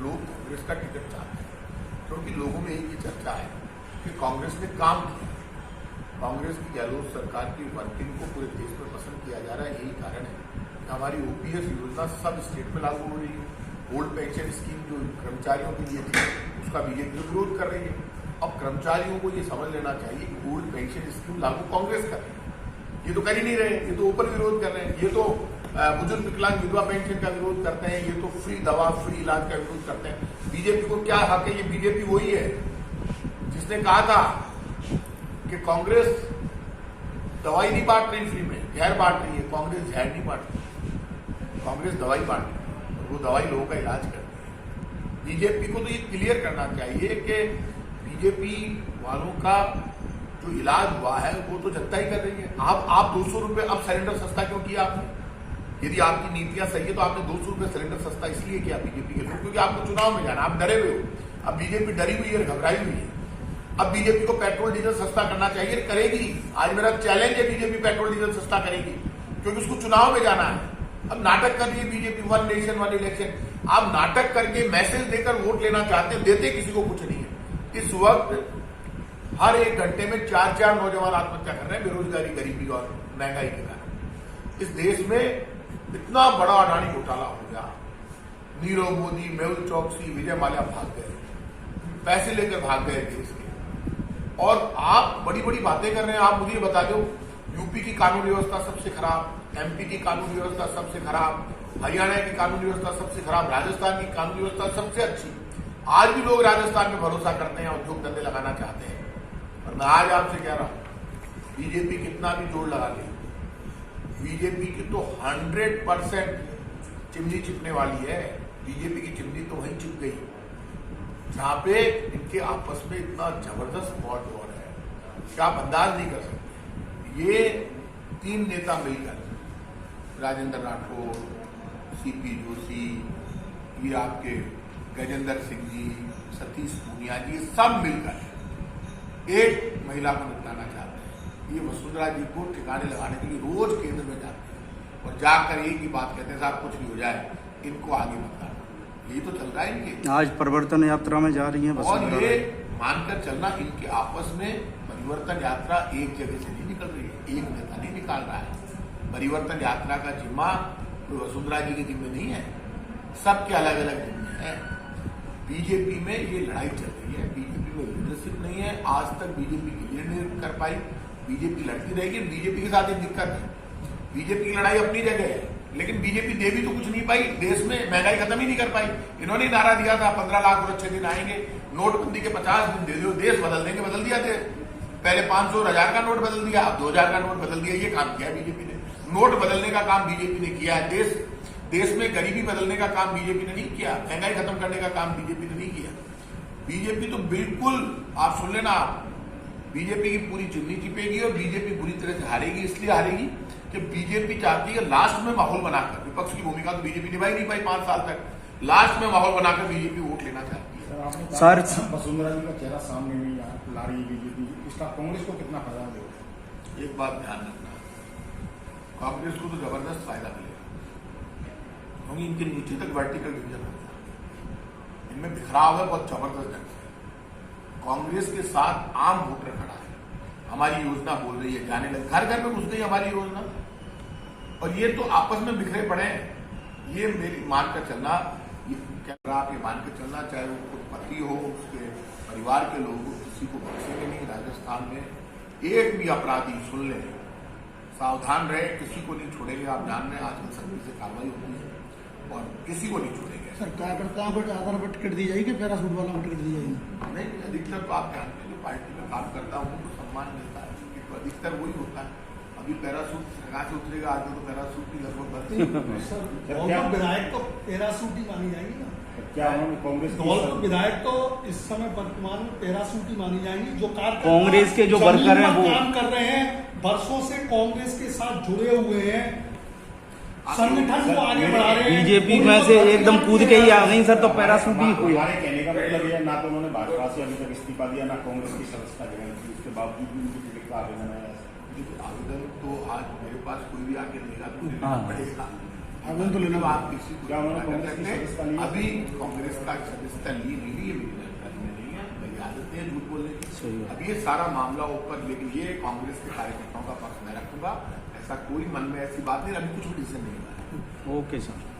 लोग कांग्रेस का टिकट चाहते हैं, क्योंकि लोगों में एक ही चर्चा है कि कांग्रेस ने काम किया। कांग्रेस की गहलोत सरकार की वर्किंग को पूरे देश में पसंद किया जा रहा है। यही कारण है कि हमारी ओपीएस योजना सब स्टेट में लागू हो रही है। ओल्ड पेंशन स्कीम जो कर्मचारियों के लिए थी उसका बीजेपी विरोध कर रही है। अब कर्मचारियों को ये समझ लेना चाहिए कि ओल्ड पेंशन स्कीम लागू कांग्रेस कर रही है, ये तो कर ही नहीं रहे, ये तो ओपन विरोध कर रहे हैं। ये तो बुजुर्ग विकलांग विधवा पेंशन का विरोध करते हैं, ये तो फ्री दवा फ्री इलाज का विरोध करते हैं। बीजेपी को क्या हक है? ये बीजेपी वही है जिसने कहा था कि कांग्रेस दवाई नहीं बांट रही फ्री में, जहर बांट रही है। कांग्रेस जहर नहीं बांट रही, कांग्रेस दवाई बांट रही है और वो दवाई लोगों का इलाज करती है। बीजेपी को तो ये क्लियर करना चाहिए कि बीजेपी वालों का जो इलाज हुआ है वो तो जनता ही कर रही है। आप 200 रुपये अब सिलेंडर सस्ता क्यों किया आपने? यदि आपकी नीतियां सही है तो आपने 200 रुपये सिलेंडर सस्ता इसलिए किया बीजेपी के लोग, क्योंकि आपको चुनाव में जाना, आप डरे हुए हो। अब बीजेपी डरी हुई है, घबराई हुई है। अब बीजेपी को पेट्रोल डीजल सस्ता करना चाहिए, करेगी। आज मेरा चैलेंज है, बीजेपी पेट्रोल डीजल सस्ता करेगी, क्योंकि उसको चुनाव में जाना है। अब नाटक कर रही है BJP, one nation one election. आप नाटक करके मैसेज देकर वोट लेना चाहते हैं, देते किसी को कुछ नहीं है। इस वक्त हर एक घंटे में 4 नौजवान आत्महत्या कर रहे हैं बेरोजगारी, गरीबी और महंगाई के कारण। इस देश में इतना बड़ा अडानी घोटाला हो गया, नीरव मोदी, मेहुल चौकसी, विजय माल्या भाग गए, पैसे लेकर भाग गए देश के। और आप बड़ी बड़ी बातें कर रहे हैं। आप मुझे बता दो, यूपी की कानून व्यवस्था सबसे खराब, एमपी की कानून व्यवस्था सबसे खराब, हरियाणा की कानून व्यवस्था सबसे खराब, राजस्थान की कानून व्यवस्था सबसे अच्छी। आज भी लोग राजस्थान में भरोसा करते हैं, उद्योग धंधे लगाना चाहते हैं। और मैं आज आपसे कह रहा हूं, बीजेपी कितना भी जोर लगा ले, बीजेपी की तो 100% चिमनी चिपने वाली है। बीजेपी की चिमनी तो वहीं चिप गई जहां पे इनके आपस में इतना जबरदस्त वॉर हो रहा है कि आप अंदाज नहीं कर सकते। ये 3 नेता मिलकर, राजेंद्र राठौर, सीपी जोशी, ये आपके गजेंद्र सिंह जी, सतीश पूनिया जी, सब मिलकर एक महिला को निपटाना चाहते हैं। ये वसुंधरा जी को ठिकाने लगाने के लिए रोज केंद्र में जाते हैं और जाकर एक ही बात कहते हैं, साहब कुछ भी हो जाए इनको आगे मत लाना। यही तो चल रहा है इनके। आज परिवर्तन यात्रा में जा रही है और ये मानकर चलना, इनके आपस में परिवर्तन यात्रा एक जगह से नहीं निकल रही है, एक नेता नहीं निकाल रहा है। परिवर्तन यात्रा का जिम्मा कोई वसुंधरा जी के जिम्मे नहीं है, सबके अलग अलग जिम्मे है। बीजेपी में ये लड़ाई चल रही है, बीजेपी में लीडरशिप नहीं है। आज तक बीजेपी क्लियर नहीं कर पाई, बीजेपी लड़ती रहेगी। बीजेपी के साथ एक दिक्कत है, बीजेपी की लड़ाई अपनी जगह है, लेकिन बीजेपी दे भी तो कुछ नहीं पाई। देश में महंगाई खत्म ही नहीं कर पाई। इन्होंने नारा दिया था 15 लाख और अच्छे दिन आएंगे, नोटबंदी के 50 दिन दे दो, देश बदल देंगे, बदल दिया थे। पहले 500 और 1000 का नोट बदल दिया, अब 2000 का नोट बदल दिया। ये काम किया बीजेपी ने, नोट बदलने का काम बीजेपी ने किया है। देश में गरीबी बदलने का काम बीजेपी ने नहीं किया, महंगाई खत्म करने का काम बीजेपी ने नहीं किया। बीजेपी तो बिल्कुल, आप सुन लेना, बीजेपी की पूरी चिमनी चिपेगी और बीजेपी बुरी तरह से हारेगी। इसलिए हारेगी कि बीजेपी चाहती है लास्ट में माहौल बनाकर, विपक्ष की भूमिका तो बीजेपी निभाई नहीं पाई 5 साल तक, लास्ट में माहौल बनाकर बीजेपी वोट लेना चाहती है। सर, वसुंधरा जी का चेहरा सामने नहीं ला रही है बीजेपी, इसका कांग्रेस को कितना फायदा देगा? एक बात ध्यान रखना, कांग्रेस को तो जबरदस्त फायदा मिलेगा, क्योंकि इनके नीचे तक वर्टिकल डिवीजन हो गया, इनमें बिखराव है बहुत जबरदस्त ढंग से। कांग्रेस के साथ आम वोटर खड़ा है, हमारी योजना बोल रही है, जाने लगे, घर घर में घुस गई हमारी योजना, और ये तो आपस में बिखरे पड़े हैं। ये मेरी मानकर चलना, आप ये मानकर चलना, चाहे वो खुद पति हो, उसके परिवार के लोग, किसी को बख्शेंगे नहीं। राजस्थान में एक भी अपराधी सुन ले, सावधान रहे, किसी को नहीं छोड़ेंगे। आप जान रहे हैं आजकल सख्ती से कार्रवाई होती है और किसी को नहीं छोड़ेंगे। सर, कार्यकर्ताओं को आधार पर टिकट दी जाएगी, पैरासूट वाला को टिकट दी जाएगी? नहीं, अधिकतर तो आप जानते हैं, जो पार्टी में काम करता हूँ तो सम्मान मिलता है, तो अधिकतर वही होता है। अभी पैरासूट कहाँ से उतरेगा, आज तो पैरासूट की लगभग बढ़ती है। विधायक तो पैरासूट ही मानी जाएंगी ना? क्या उन्होंने कांग्रेस विधायक तो इस समय वर्तमान में पैरासूट ही मानी जाएंगी, जो कांग्रेस के जो वर्कर हैं वो काम कर रहे हैं, वर्षों से कांग्रेस के साथ जुड़े हुए हैं, संगठन को आगे बढ़ा रहे हैं। बीजेपी में से एकदम कूद के ही आ गई सर, तो पैरासूट ही हुई। हमारे कहने का मतलब ये, ना तो उन्होंने भाजपा से अभी तक इस्तीफा दिया, ना कांग्रेस की सदस्यता ग्रहण की, उसके बावजूद भी उनकी टिकट का आवेदन आया। आवेदन तो आज मेरे पास कोई भी आके देगा तो देना पड़ेगा, आवेदन तो लेना आप किसी को क्या उन्होंने कर कांग्रेस की सकते हैं। सदस्यता ली है? अभी कांग्रेस का सदस्यता ली नहीं ली, ये मेरी जानकारी में नहीं है, मेरी आदत है झूठ बोलने सही की। है। अब ये सारा मामला ऊपर, लेकिन ये कांग्रेस के कार्यकर्ताओं का पक्ष मैं रखूंगा, ऐसा कोई मन में ऐसी बात नहीं, अभी कुछ भी डिसीजन नहीं हुआ है। Okay sir.